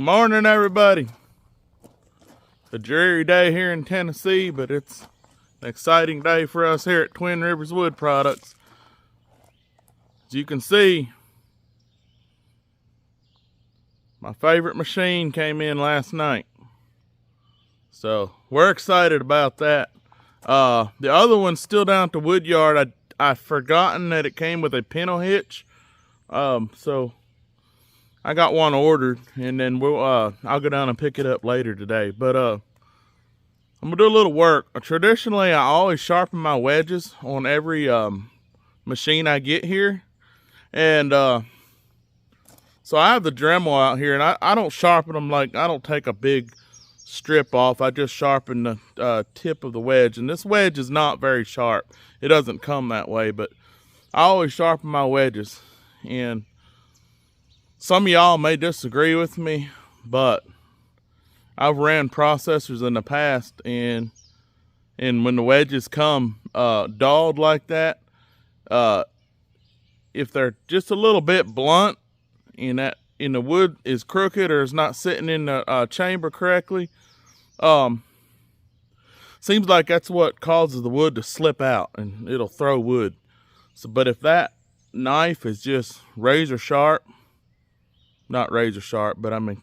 Good morning, everybody. It's a dreary day here in Tennessee, but it's an exciting day for us here at Twin Rivers Wood Products. As you can see, my favorite machine came in last night. So we're excited about that. The other one's still down at the wood yard. I'd forgotten that it came with a pintle hitch. So I got one ordered, and then I'll go down and pick it up later today. But I'm gonna do a little work. Traditionally, I always sharpen my wedges on every machine I get here, and so I have the Dremel out here, and I don't sharpen them I don't take a big strip off. I just sharpen the tip of the wedge, and this wedge is not very sharp. It doesn't come that way, but I always sharpen my wedges. And some of y'all may disagree with me, but I've ran processors in the past, and when the wedges come dulled like that, if they're just a little bit blunt and the wood is crooked or is not sitting in the chamber correctly, seems like that's what causes the wood to slip out and it'll throw wood. So, but if that knife is just razor sharp, not razor sharp, but I mean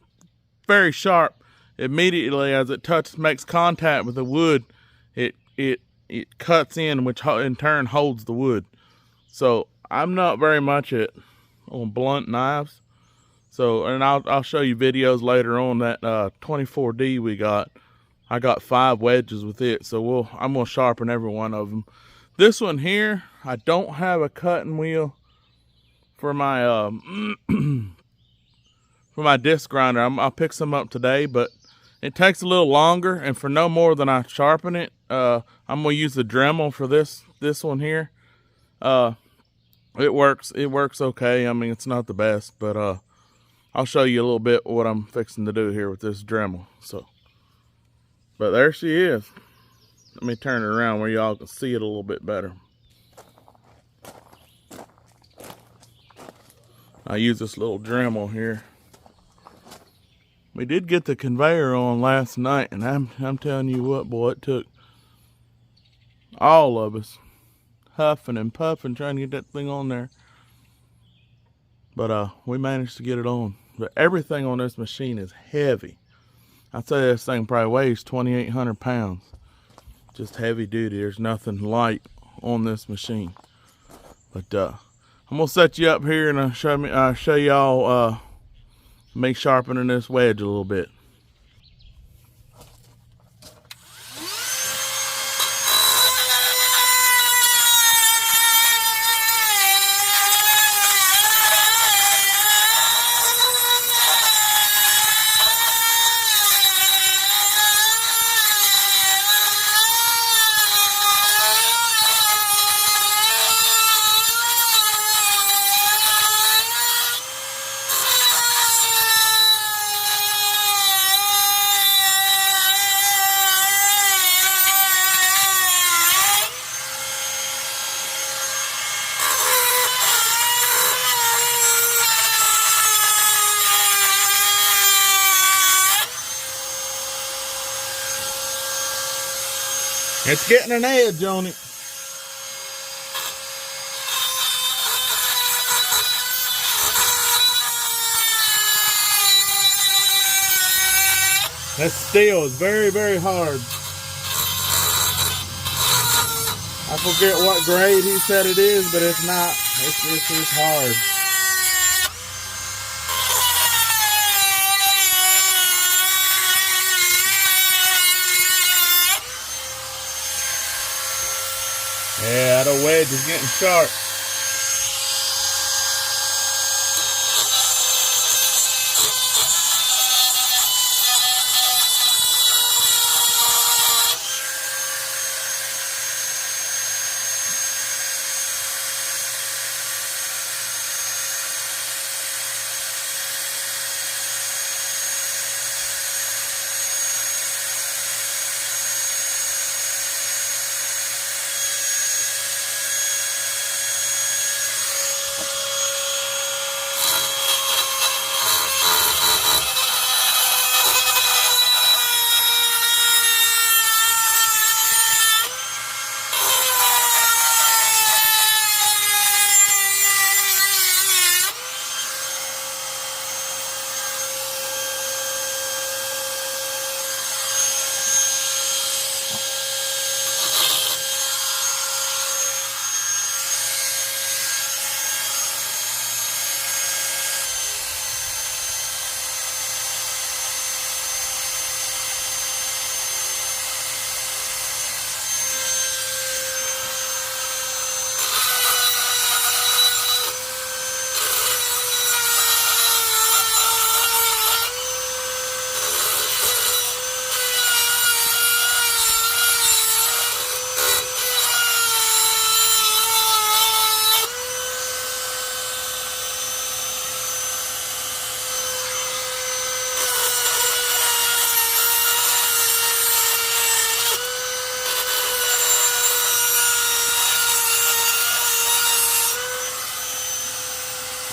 very sharp, immediately as it makes contact with the wood, it cuts in, which in turn holds the wood. So I'm not very much on blunt knives. So, and I'll show you videos later on that 24D we got. I got 5 wedges with it, so I'm gonna sharpen every one of them. This one here, I don't have a cutting wheel for my for my disc grinder. I'll pick some up today, but it takes a little longer, and for no more than I sharpen it, I'm gonna use the Dremel for this one here. It works okay. I mean, it's not the best, but I'll show you a little bit what I'm fixing to do here with this Dremel. So, but there she is. Let me turn it around where y'all can see it a little bit better. I use this little Dremel here. We did get the conveyor on last night, and I'm telling you what, boy, it took all of us huffing and puffing trying to get that thing on there. But we managed to get it on. But everything on this machine is heavy. I'd say this thing probably weighs 2,800 pounds. Just heavy duty. There's nothing light on this machine. But I'm gonna set you up here and show y'all me sharpening this wedge a little bit. It's getting an edge on it. That steel is very, very hard. I forget what grade he said it is, but it's not. It's hard. Yeah, the wedge is getting sharp.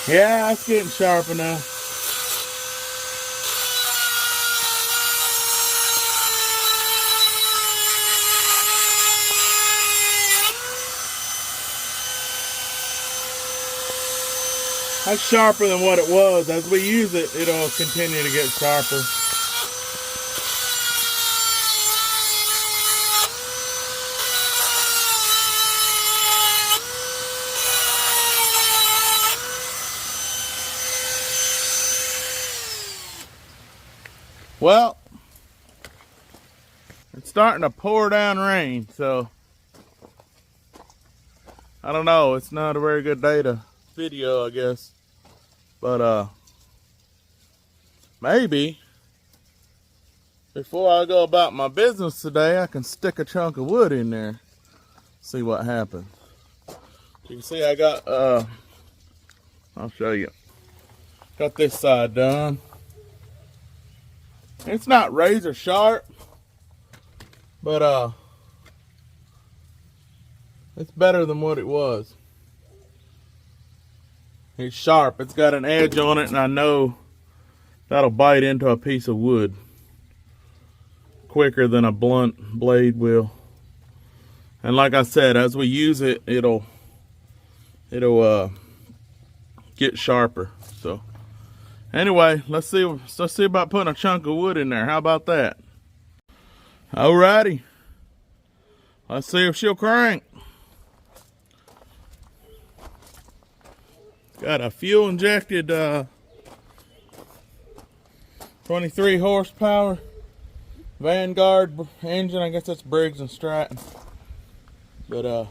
Yeah, it's getting sharp enough. That's sharper than what it was. As we use it, it'll continue to get sharper. Well, it's starting to pour down rain, so I don't know. It's not a very good day to video, I guess. But maybe before I go about my business today, I can stick a chunk of wood in there, see what happens. You can see I got I'll show you. Got this side done. It's not razor sharp, but it's better than what it was. It's sharp. It's got an edge on it, and I know that'll bite into a piece of wood quicker than a blunt blade will. And like I said, as we use it, it'll get sharper. So anyway, let's see about putting a chunk of wood in there. How about that? Alrighty. Let's see if she'll crank. Got a fuel injected 23 horsepower Vanguard engine. I guess that's Briggs and Stratton. But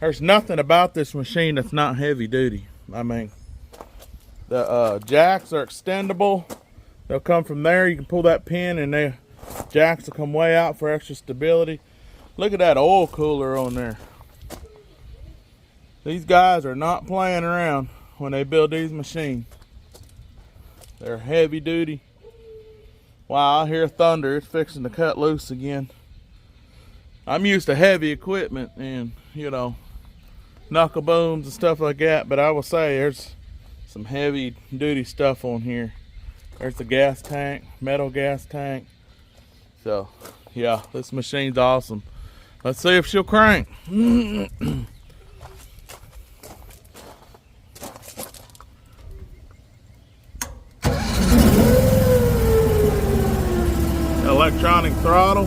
there's nothing about this machine that's not heavy duty. I mean, the jacks are extendable. They'll come from there. You can pull that pin and the jacks will come way out for extra stability. Look at that oil cooler on there. These guys are not playing around when they build these machines. They're heavy duty. Wow, I hear thunder. It's fixing to cut loose again. I'm used to heavy equipment and, you know, knuckle booms and stuff like that, but I will say there's some heavy duty stuff on here. There's the gas tank, metal gas tank. So, yeah, this machine's awesome. Let's see if she'll crank. Electronic throttle.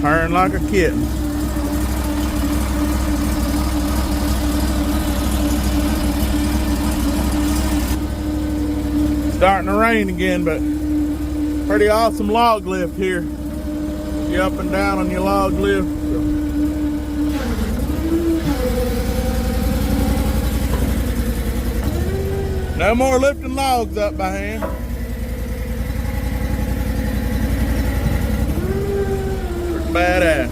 Purring like a kitten. Starting to rain again, but pretty awesome log lift here. You up and down on your log lift. No more lifting logs up by hand. Pretty badass.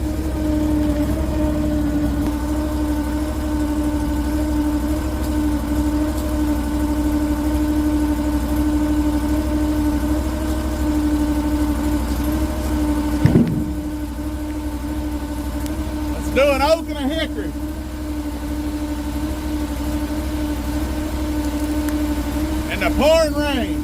Let's do an oak and a hickory. In the pouring rain.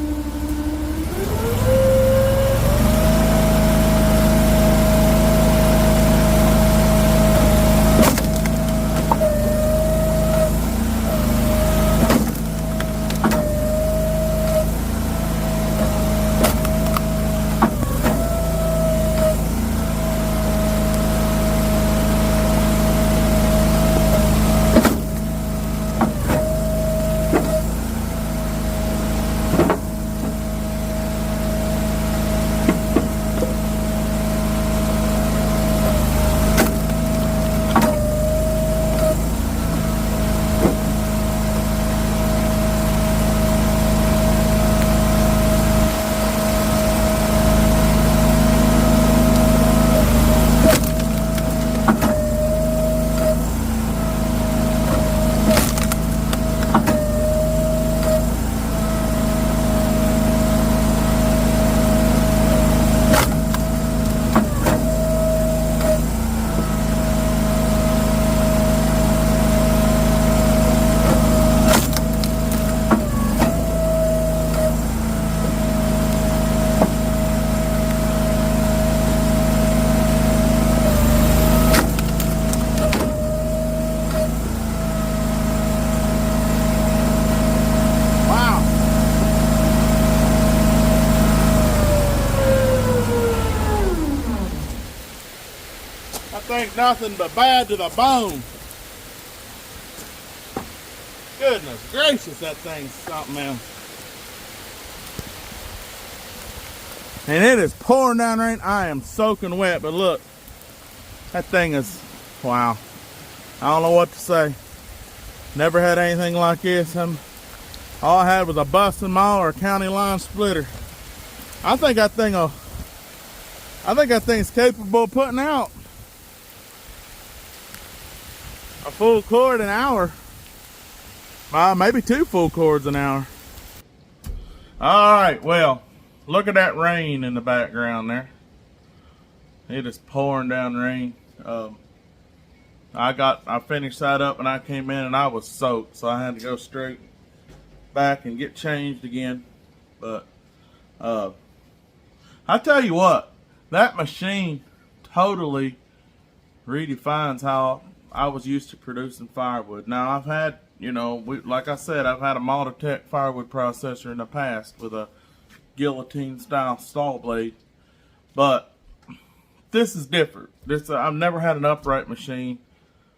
ain't nothing but bad to the bone. Goodness gracious, that thing's something else. And it is pouring down rain. I am soaking wet, but look, that thing is, wow. I don't know what to say. Never had anything like this. All I had was a busting maul or a county line splitter. I think that thing's capable of putting out a full cord an hour. Maybe 2 full cords an hour. Alright, well, look at that rain in the background there. It is pouring down rain. I finished that up and I came in and I was soaked, so I had to go straight back and get changed again. But I tell you what, that machine totally redefines how I was used to producing firewood. Now I've had, like I said, I've had a Multitech firewood processor in the past with a guillotine style saw blade, but this is different. I've never had an upright machine.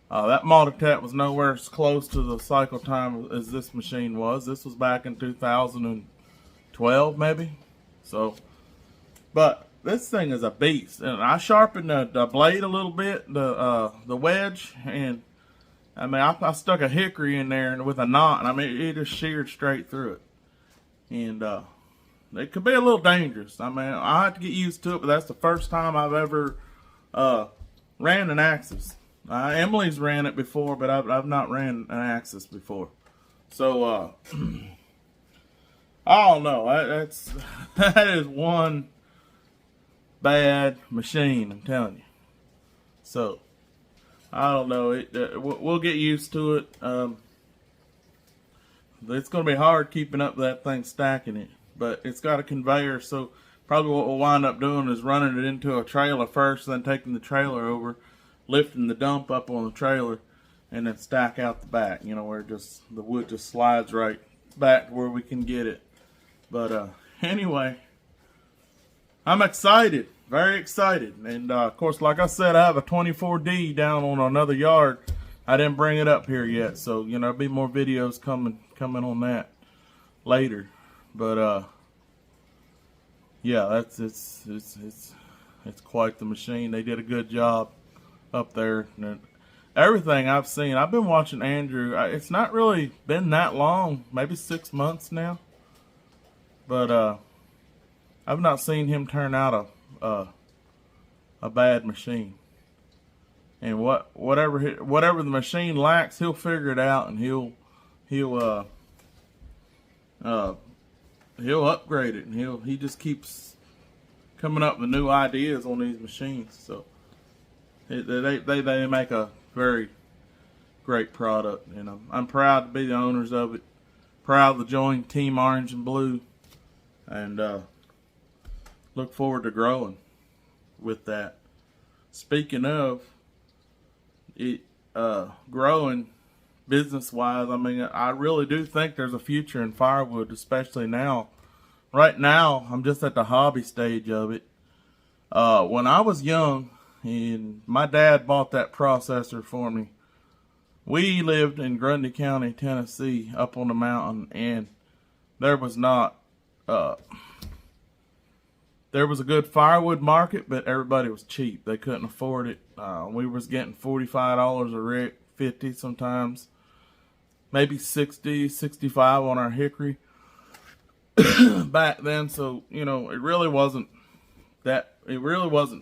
That Multitech was nowhere as close to the cycle time as this machine was. This was back in 2012 maybe. So, but this thing is a beast. And I sharpened the blade a little bit, the wedge, and I mean I stuck a hickory in there with a knot, and I mean it just sheared straight through it. And it could be a little dangerous. I mean I have to get used to it, but that's the first time I've ever ran an axis. Emily's ran it before, but I've not ran an axis before. So I don't know. That is one bad machine, I'm telling you. So I don't know. We'll get used to it. It's going to be hard keeping up with that thing, stacking it, but it's got a conveyor. So probably what we'll wind up doing is running it into a trailer first, then taking the trailer over, lifting the dump up on the trailer, and then stack out the back, where the wood just slides right back to where we can get it. But anyway, I'm excited, very excited. And of course, like I said, I have a 24D down on another yard. I didn't bring it up here yet, so there'll be more videos coming on that later. But yeah, it's quite the machine. They did a good job up there. And everything I've seen, I've been watching Andrew. It's not really been that long, maybe 6 months now, but I've not seen him turn out a bad machine. And whatever the machine lacks, he'll figure it out, and he'll upgrade it, and he just keeps coming up with new ideas on these machines. So they make a very great product, and I'm proud to be the owners of it. Proud to join Team Orange and Blue, and look forward to growing with that. Speaking of it, growing business-wise, I mean, I really do think there's a future in firewood, especially now. Right now, I'm just at the hobby stage of it. When I was young, and my dad bought that processor for me, we lived in Grundy County, Tennessee, up on the mountain, and there was not, there was a good firewood market, but everybody was cheap. They couldn't afford it. We was getting $45 a rick, $50 sometimes, maybe $60, $65 on our hickory back then. So, it really wasn't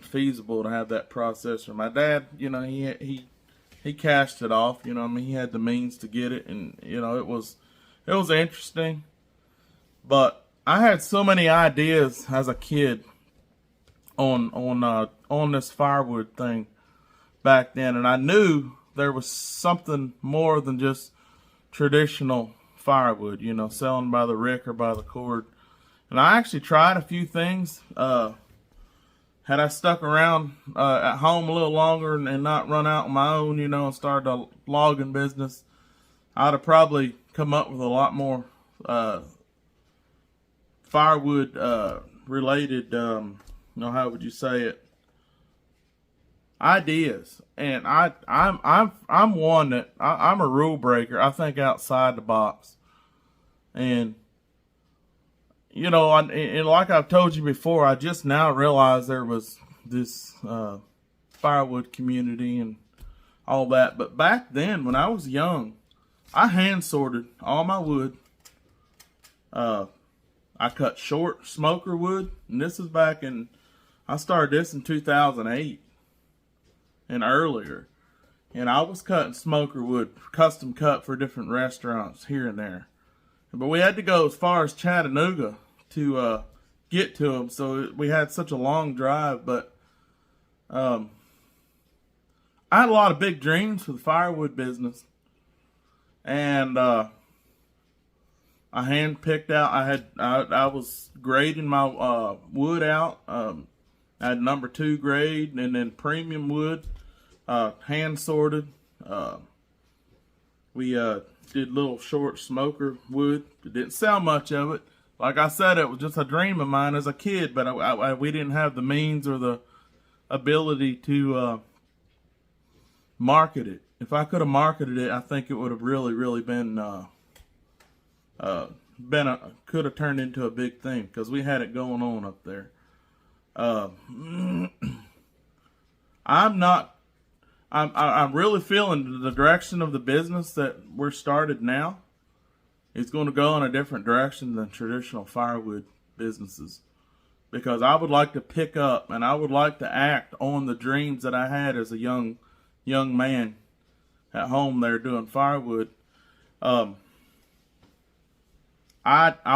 feasible to have that processor. My dad, he cashed it off, he had the means to get it, and it was interesting. But I had so many ideas as a kid on this firewood thing back then, and I knew there was something more than just traditional firewood, selling by the rick or by the cord. And I actually tried a few things. Had I stuck around at home a little longer and not run out on my own, and started a logging business, I'd have probably come up with a lot more firewood related, how would you say it? ideas, and I'm one that I'm a rule breaker. I think outside the box, and you know, and like I've told you before, I just now realized there was this firewood community and all that. But back then, when I was young, I hand sorted all my wood. I cut short smoker wood, and this is back in, I started this in 2008 and earlier. And I was cutting smoker wood, custom cut for different restaurants here and there. But we had to go as far as Chattanooga to get to them, so we had such a long drive. But I had a lot of big dreams for the firewood business, and I hand picked out. I was grading my wood out. I had number 2 grade, and then premium wood, hand sorted. We did little short smoker wood. Didn't sell much of it. Like I said, it was just a dream of mine as a kid, but we didn't have the means or the ability to market it. If I could have marketed it, I think it would have really been could have turned into a big thing, because we had it going on up there. I'm really feeling the direction of the business that we're started now. It's going to go in a different direction than traditional firewood businesses, because I would like to pick up and I would like to act on the dreams that I had as a young man at home there doing firewood. I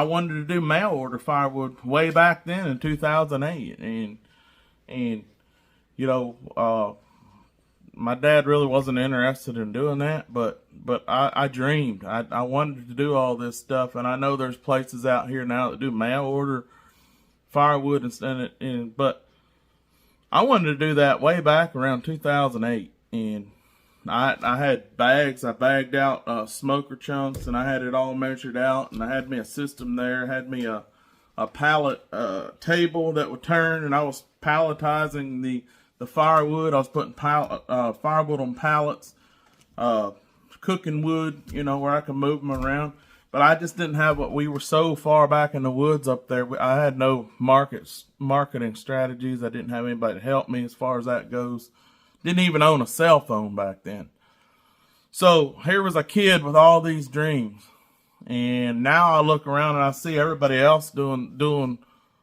wanted to do mail order firewood way back then in 2008, and you know, my dad really wasn't interested in doing that, but I dreamed. I wanted to do all this stuff, and I know there's places out here now that do mail order firewood but I wanted to do that way back around 2008, and I had bags. I bagged out smoker chunks, and I had it all measured out, and I had me a system there. I had me a pallet table that would turn, and I was palletizing the firewood. I was putting firewood on pallets, cooking wood, you know, where I could move them around. But I just didn't have we were so far back in the woods up there. I had no marketing strategies. I didn't have anybody to help me as far as that goes. Didn't even own a cell phone back then. So here was a kid with all these dreams. And now I look around and I see everybody else doing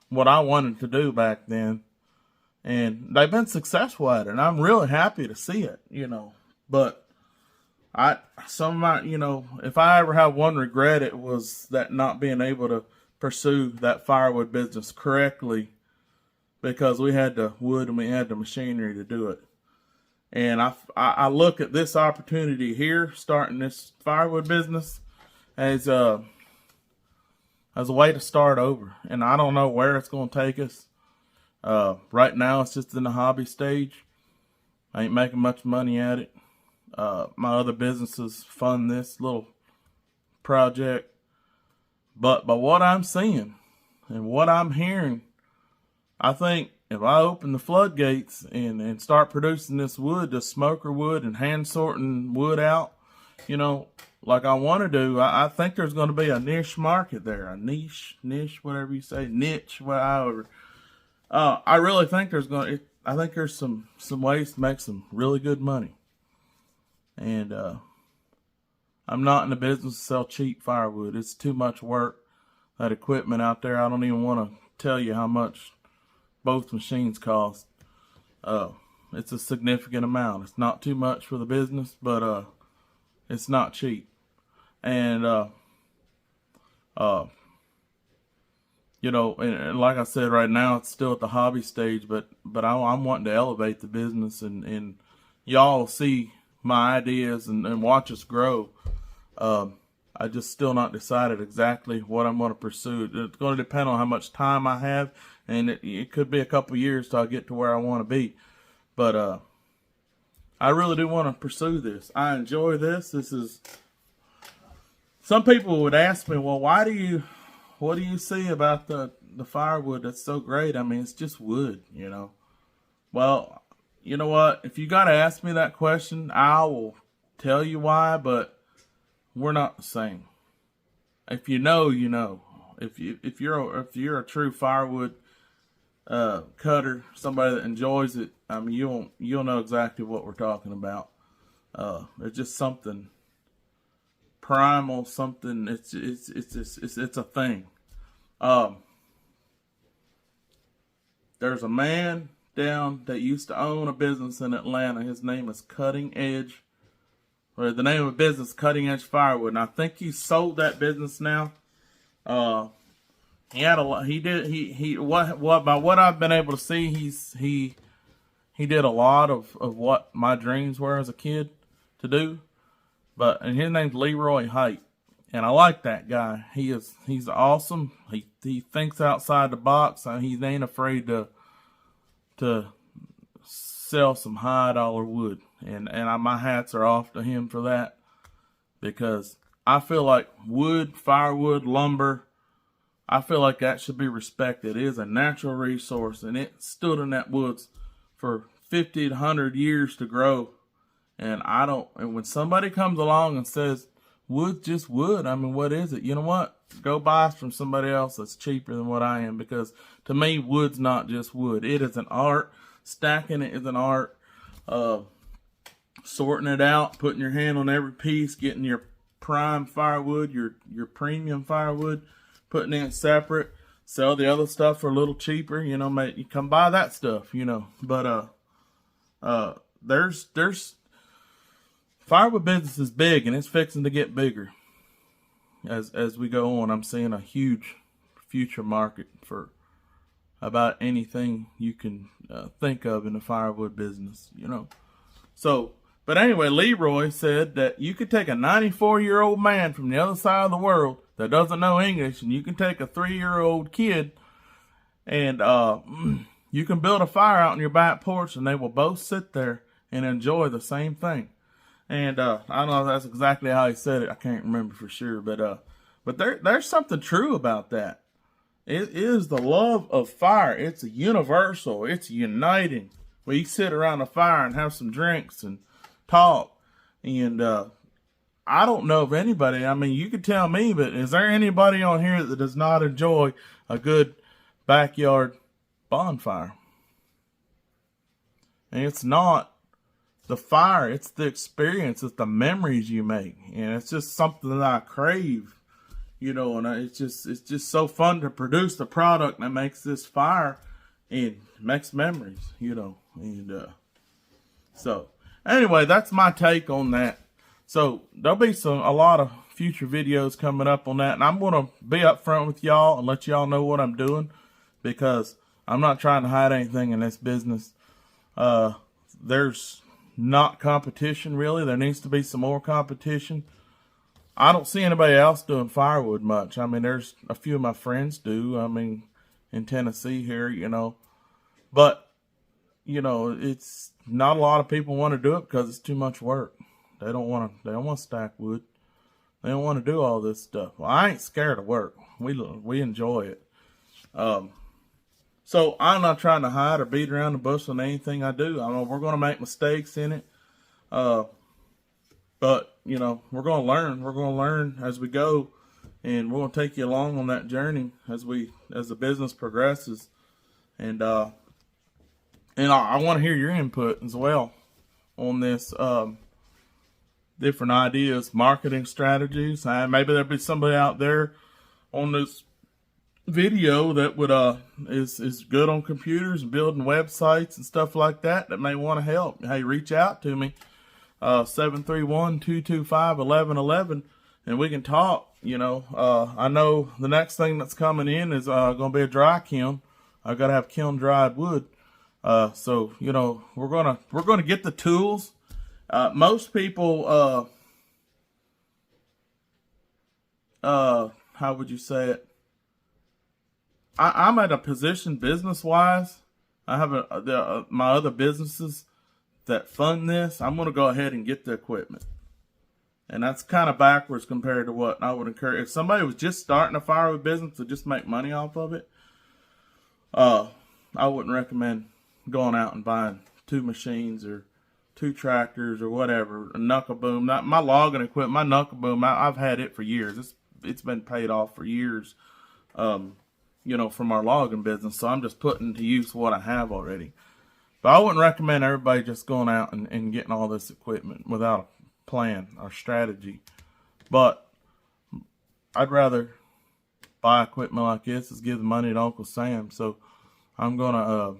what I wanted to do back then. And they've been successful at it, and I'm really happy to see it, you know. But if I ever have one regret, it was that not being able to pursue that firewood business correctly, because we had the wood and we had the machinery to do it. And I look at this opportunity here, starting this firewood business, as a way to start over. And I don't know where it's going to take us. Right now it's just in the hobby stage. I ain't making much money at it. My other businesses fund this little project. But by what I'm seeing and what I'm hearing, I think if I open the floodgates and start producing this wood, this smoker wood, and hand sorting wood out, you know, like I want to do, I think there's going to be a niche market there. A niche, whatever you say, niche, whatever. I really think there's some ways to make some really good money. And I'm not in the business to sell cheap firewood. It's too much work. That equipment out there, I don't even want to tell you how much both machines cost. It's a significant amount. It's not too much for the business, but it's not cheap. And you know, and like I said, right now it's still at the hobby stage, but I'm wanting to elevate the business, and y'all see my ideas and watch us grow. I just still not decided exactly what I'm going to pursue. It's going to depend on how much time I have, and it could be a couple years till I get to where I want to be. But I really do want to pursue this. I enjoy this. Some people would ask me, well, what do you see about the firewood that's so great? I mean, it's just wood, you know. Well, you know what? If you got to ask me that question, I will tell you why, but we're not the same. If you know, you know. If you're a true firewood cutter, somebody that enjoys it, I mean, you'll know exactly what we're talking about. It's just something primal, something. It's a thing. There's a man down that used to own a business in Atlanta. His name is Cutting Edge. Or the name of the business, Cutting Edge Firewood. And I think he sold that business now. He had a lot. He did. What by what I've been able to see, he did a lot of what my dreams were as a kid to do. And his name's Leroy Height, and I like that guy. He's awesome. He thinks outside the box. He ain't afraid to sell some high dollar wood, and my hats are off to him for that, because I feel like wood, firewood, lumber, I feel like that should be respected. It is a natural resource, and it stood in that woods for 50 to 100 years to grow. And when somebody comes along and says, wood's just wood, I mean, what is it? You know what? Go buy from somebody else that's cheaper than what I am, because to me, wood's not just wood. It is an art. Stacking it is an art. Sorting it out, putting your hand on every piece, getting your prime firewood, your premium firewood, putting it separate, sell the other stuff for a little cheaper, you know, you come buy that stuff, you know. But there's firewood business is big, and it's fixing to get bigger as we go on. I'm seeing a huge future market for about anything you can think of in the firewood business, you know. So, but anyway, Leroy said that you could take a 94-year-old man from the other side of the world that doesn't know English, and you can take a 3-year-old kid, and you can build a fire out on your back porch, and they will both sit there and enjoy the same thing. And I don't know if that's exactly how he said it. I can't remember for sure, but there's something true about that. It is the love of fire. It's a universal. It's uniting. We sit around a fire and have some drinks and talk. And I don't know of anybody. I mean, you could tell me, but is there anybody on here that does not enjoy a good backyard bonfire? And it's not the fire, it's the experience, it's the memories you make, and it's just something that I crave, you know. And it's just so fun to produce the product that makes this fire and makes memories, you know. And so anyway, that's my take on that. So there'll be a lot of future videos coming up on that, and I'm gonna be upfront with y'all and let y'all know what I'm doing, because I'm not trying to hide anything in this business. There's not competition, really. There needs to be some more competition. I don't see anybody else doing firewood much. I mean, there's a few of my friends do. I mean, in Tennessee here, you know. But, you know, it's not a lot of people want to do it because it's too much work. They don't want to stack wood. They don't want to do all this stuff. Well, I ain't scared of work. We enjoy it. So I'm not trying to hide or beat around the bush on anything I do. I know we're going to make mistakes in it. But, you know, we're going to learn. We're going to learn as we go. And we're going to take you along on that journey as the business progresses. And I want to hear your input as well on this. Different ideas, marketing strategies. Maybe there'll be somebody out there on this video that would is good on computers and building websites and stuff like that may want to help. Hey, reach out to me, 731-225-1111, and we can talk. You know, I know the next thing that's coming in is going to be a dry kiln. I got to have kiln dried wood. So you know, we're gonna get the tools. Most people, how would you say it? I'm at a position business-wise. I have my other businesses that fund this. I'm going to go ahead and get the equipment. And that's kind of backwards compared to what I would encourage. If somebody was just starting a firewood business to just make money off of it, I wouldn't recommend going out and buying 2 machines or 2 tractors or whatever, a knuckle boom. Not my logging equipment, my knuckle boom, I've had it for years. It's been paid off for years, you know, from our logging business. So I'm just putting to use what I have already. But I wouldn't recommend everybody just going out and getting all this equipment without a plan or strategy. But I'd rather buy equipment like this is give the money to Uncle Sam. So I'm gonna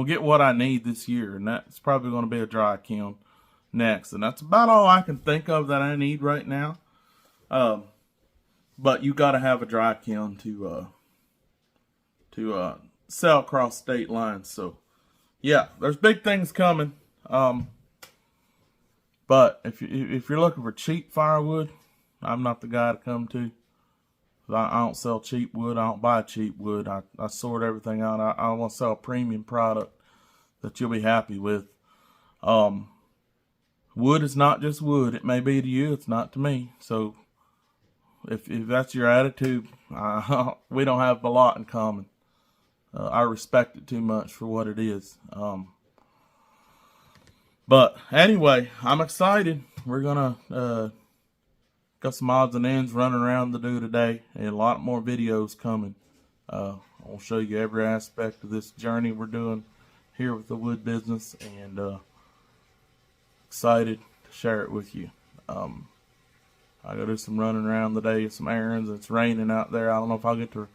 get what I need this year, and that's probably gonna be a dry kiln next. And that's about all I can think of that I need right now. But you got to have a dry kiln to sell across state lines. So yeah, there's big things coming. But if you're looking for cheap firewood, I'm not the guy to come to. I don't sell cheap wood. I don't buy cheap wood. I sort everything out. I want to sell a premium product that you'll be happy with. Wood is not just wood. It may be to you. It's not to me. So if that's your attitude, we don't have a lot in common. I respect it too much for what it is. But anyway, I'm excited. We're gonna got some odds and ends running around to do today, and a lot more videos coming. I'll show you every aspect of this journey we're doing here with the wood business, and excited to share it with you. I gotta do some running around today, some errands. It's raining out there. I don't know if I'll get to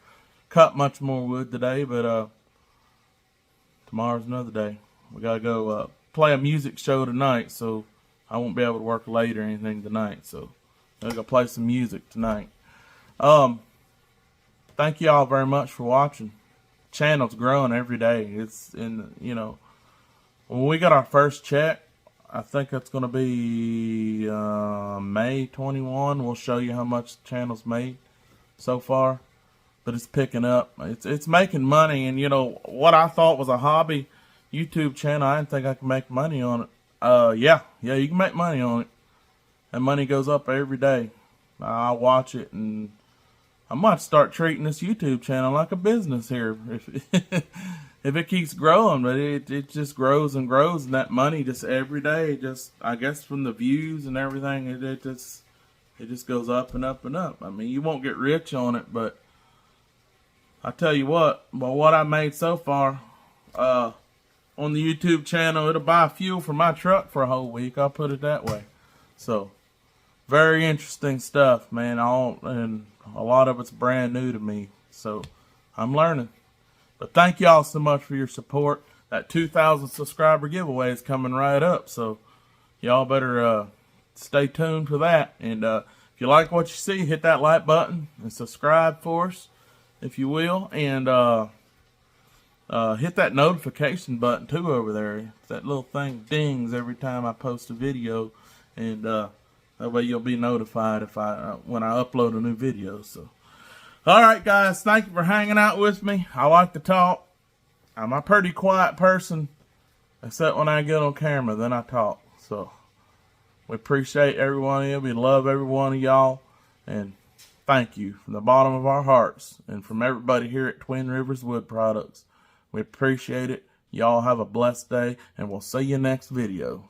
cut much more wood today, but tomorrow's another day. We gotta go play a music show tonight, so I won't be able to work late or anything tonight. So I'm gonna play some music tonight. Thank you all very much for watching. Channel's growing every day. It's when we got our first check, I think that's gonna be May 21. We'll show you how much the channel's made so far. But it's picking up. It's making money, and you know what I thought was a hobby YouTube channel, I didn't think I could make money on it. Yeah, you can make money on it. And money goes up every day. I watch it, and I might start treating this YouTube channel like a business here if it keeps growing. But it just grows and grows, and that money just every day, just I guess from the views and everything, it just goes up and up and up. I mean, you won't get rich on it, but I tell you what, what I made so far on the YouTube channel, it'll buy fuel for my truck for a whole week. I'll put it that way. So very interesting stuff, man. And a lot of it's brand new to me, so I'm learning. But thank y'all so much for your support. That 2,000 subscriber giveaway is coming right up, so y'all better stay tuned for that. And if you like what you see, hit that like button and subscribe for us, if you will. And hit that notification button too over there. That little thing dings every time I post a video, and that way you'll be notified when I upload a new video. So, all right, guys, thank you for hanging out with me. I like to talk. I'm a pretty quiet person, except when I get on camera, then I talk. So, we appreciate every one of you. We love every one of y'all, and thank you from the bottom of our hearts, and from everybody here at Twin Rivers Wood Products. We appreciate it. Y'all have a blessed day, and we'll see you next video.